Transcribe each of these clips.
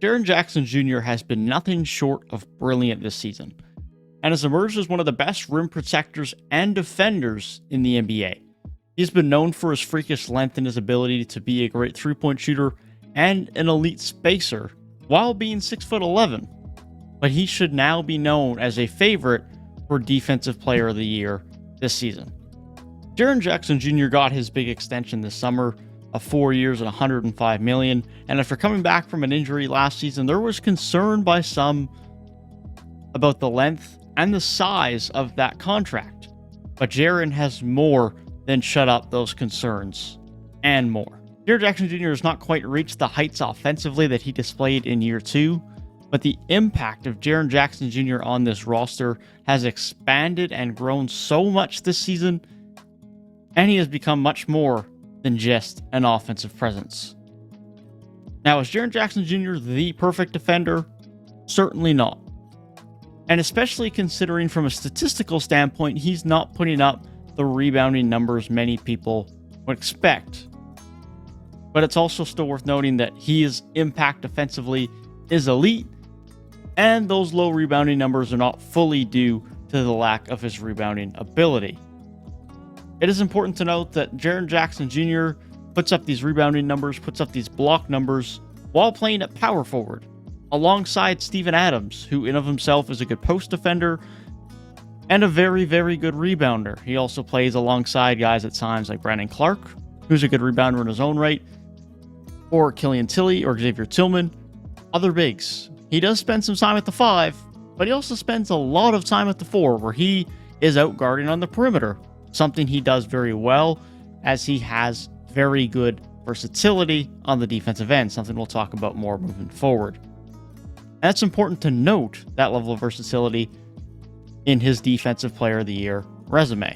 Jaren Jackson Jr. has been nothing short of brilliant this season, and has emerged as one of the best rim protectors and defenders in the NBA. He's been known for his freakish length and his ability to be a great three-point shooter and an elite spacer while being 6'11", but he should now be known as a favorite for Defensive Player of the Year this season. Jaren Jackson Jr. got his big extension this summer of 4 years and $105 million, and after coming back from an injury last season, there was concern by some about the length and the size of that contract. But Jaren has more than shut up those concerns and more. Jaren Jackson Jr. has not quite reached the heights offensively that he displayed in year 2, but the impact of Jaren Jackson Jr. on this roster has expanded and grown so much this season, and he has become much more than just an offensive presence. Now, is Jaren Jackson Jr. the perfect defender? Certainly not. And especially considering from a statistical standpoint, he's not putting up the rebounding numbers many people would expect. But it's also still worth noting that his impact defensively is elite, and those low rebounding numbers are not fully due to the lack of his rebounding ability. It is important to note that Jaren Jackson Jr. puts up these rebounding numbers, puts up these block numbers while playing at power forward, alongside Steven Adams, who in of himself is a good post defender and a very, very good rebounder. He also plays alongside guys at times like Brandon Clark, who's a good rebounder in his own right, or Killian Tilly or Xavier Tillman, other bigs. He does spend some time at the 5, but he also spends a lot of time at the 4, where he is out guarding on the perimeter, something he does very well, as he has very good versatility on the defensive end, something we'll talk about more moving forward. And it's important to note that level of versatility in his Defensive Player of the Year resume.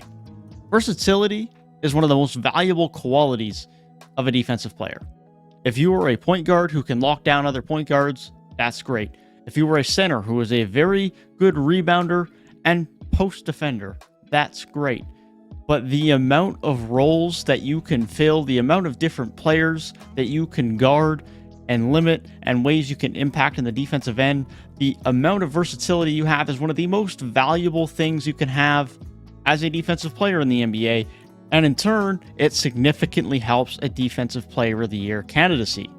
Versatility is one of the most valuable qualities of a defensive player. If you are a point guard who can lock down other point guards, that's great. If you were a center who is a very good rebounder and post defender, that's great. But the amount of roles that you can fill, the amount of different players that you can guard and limit, and ways you can impact in the defensive end, the amount of versatility you have is one of the most valuable things you can have as a defensive player in the NBA, and in turn, it significantly helps a Defensive Player of the Year candidacy.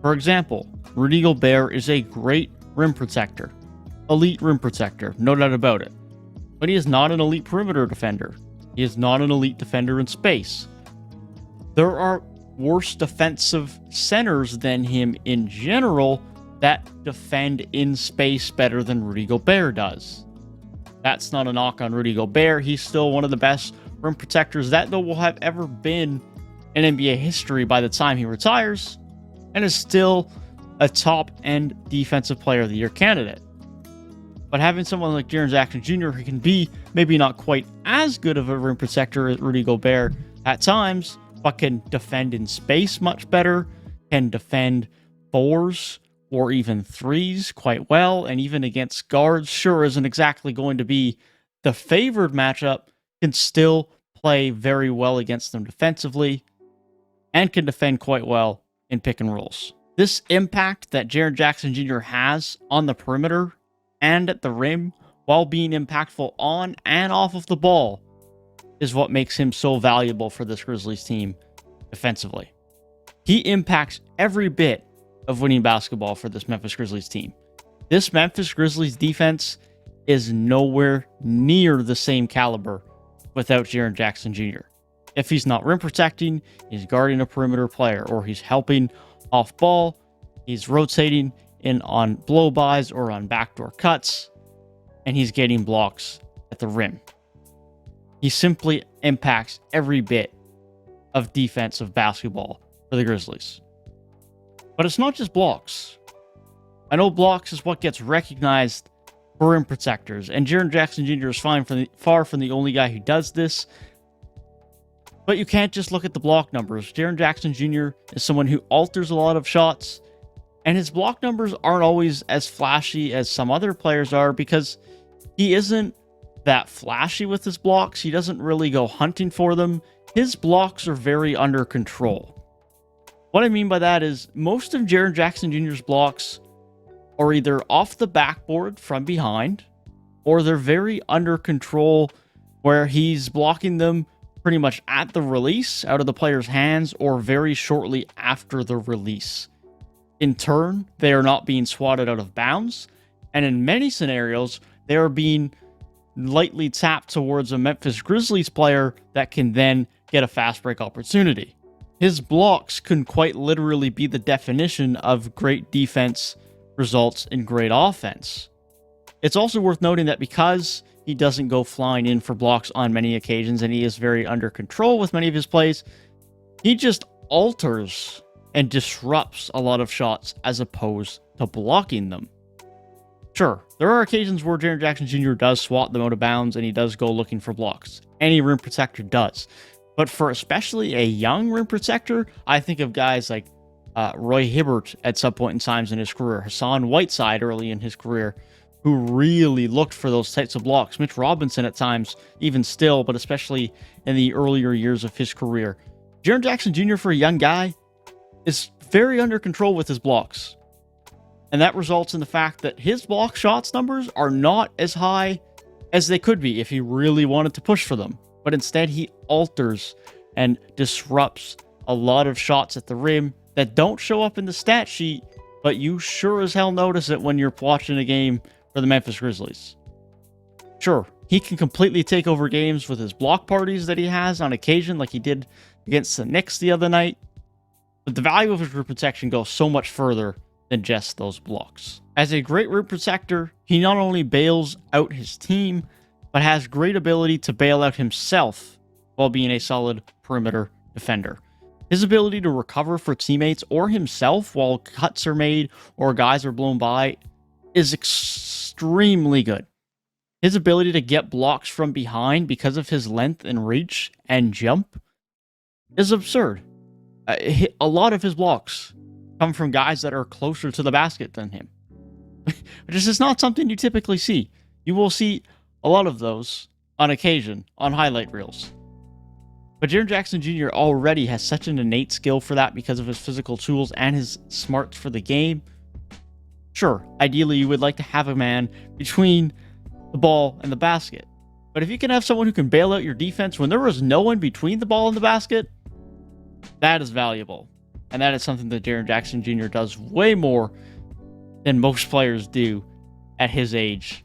For example, Rudy Gobert is a great rim protector, elite rim protector, no doubt about it. But he is not an elite perimeter defender. He is not an elite defender in space. There are worse defensive centers than him in general that defend in space better than Rudy Gobert does. That's not a knock on Rudy Gobert. He's still one of the best rim protectors that will have ever been in NBA history by the time he retires, and is still a top-end Defensive Player of the Year candidate. But having someone like Jaren Jackson Jr. who can be maybe not quite as good of a rim protector as Rudy Gobert at times, but can defend in space much better, can defend 4s or even 3s quite well, and even against guards, sure isn't exactly going to be the favored matchup, can still play very well against them defensively, and can defend quite well in pick and rolls. This impact that Jaren Jackson Jr. has on the perimeter and at the rim, while being impactful on and off of the ball, is what makes him so valuable for this Grizzlies team defensively. He impacts every bit of winning basketball for this Memphis Grizzlies team. This Memphis Grizzlies defense is nowhere near the same caliber without Jaren Jackson Jr. If he's not rim protecting, he's guarding a perimeter player, or he's helping off ball, he's rotating in on blow-bys or on backdoor cuts, and he's getting blocks at the rim. He simply impacts every bit of defensive basketball for the Grizzlies. But it's not just blocks. I know blocks is what gets recognized for rim protectors, and Jaren Jackson Jr. is far from the only guy who does this. But you can't just look at the block numbers. Jaren Jackson Jr. is someone who alters a lot of shots, and his block numbers aren't always as flashy as some other players are, because he isn't that flashy with his blocks. He doesn't really go hunting for them. His blocks are very under control. What I mean by that is most of Jaren Jackson Jr.'s blocks are either off the backboard from behind, or they're very under control where he's blocking them pretty much at the release out of the player's hands or very shortly after the release. In turn, they are not being swatted out of bounds, and in many scenarios, they are being lightly tapped towards a Memphis Grizzlies player that can then get a fast break opportunity. His blocks can quite literally be the definition of great defense results in great offense. It's also worth noting that because he doesn't go flying in for blocks on many occasions and he is very under control with many of his plays, he just alters and disrupts a lot of shots as opposed to blocking them. Sure, there are occasions where Jaren Jackson Jr. does swat them out of bounds and he does go looking for blocks. Any rim protector does. But for especially a young rim protector, I think of guys like Roy Hibbert at some point in times in his career, Hassan Whiteside early in his career, who really looked for those types of blocks. Mitch Robinson at times, even still, but especially in the earlier years of his career. Jaren Jackson Jr. for a young guy is very under control with his blocks. And that results in the fact that his block shots numbers are not as high as they could be if he really wanted to push for them. But instead, he alters and disrupts a lot of shots at the rim that don't show up in the stat sheet, but you sure as hell notice it when you're watching a game for the Memphis Grizzlies. Sure, he can completely take over games with his block parties that he has on occasion, like he did against the Knicks the other night. But the value of his rim protection goes so much further than just those blocks. As a great rim protector, he not only bails out his team, but has great ability to bail out himself while being a solid perimeter defender. His ability to recover for teammates or himself while cuts are made or guys are blown by is extremely good. His ability to get blocks from behind because of his length and reach and jump is absurd. A lot of his blocks come from guys that are closer to the basket than him. This is not something you typically see. You will see a lot of those on occasion on highlight reels. But Jaren Jackson Jr. already has such an innate skill for that because of his physical tools and his smarts for the game. Sure, ideally you would like to have a man between the ball and the basket. But if you can have someone who can bail out your defense when there is no one between the ball and the basket, that is valuable. And that is something that Jaren Jackson Jr. does way more than most players do at his age,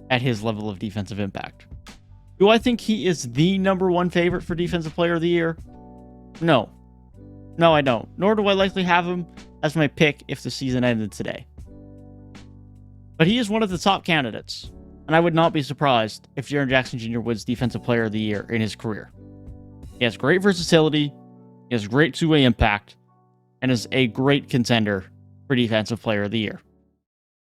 at his level of defensive impact. Do I think he is the number one favorite for Defensive Player of the Year? No. No, I don't. Nor do I likely have him as my pick if the season ended today. But he is one of the top candidates, and I would not be surprised if Jaren Jackson Jr. wins Defensive Player of the Year in his career. He has great versatility, he has great two-way impact, and is a great contender for Defensive Player of the Year.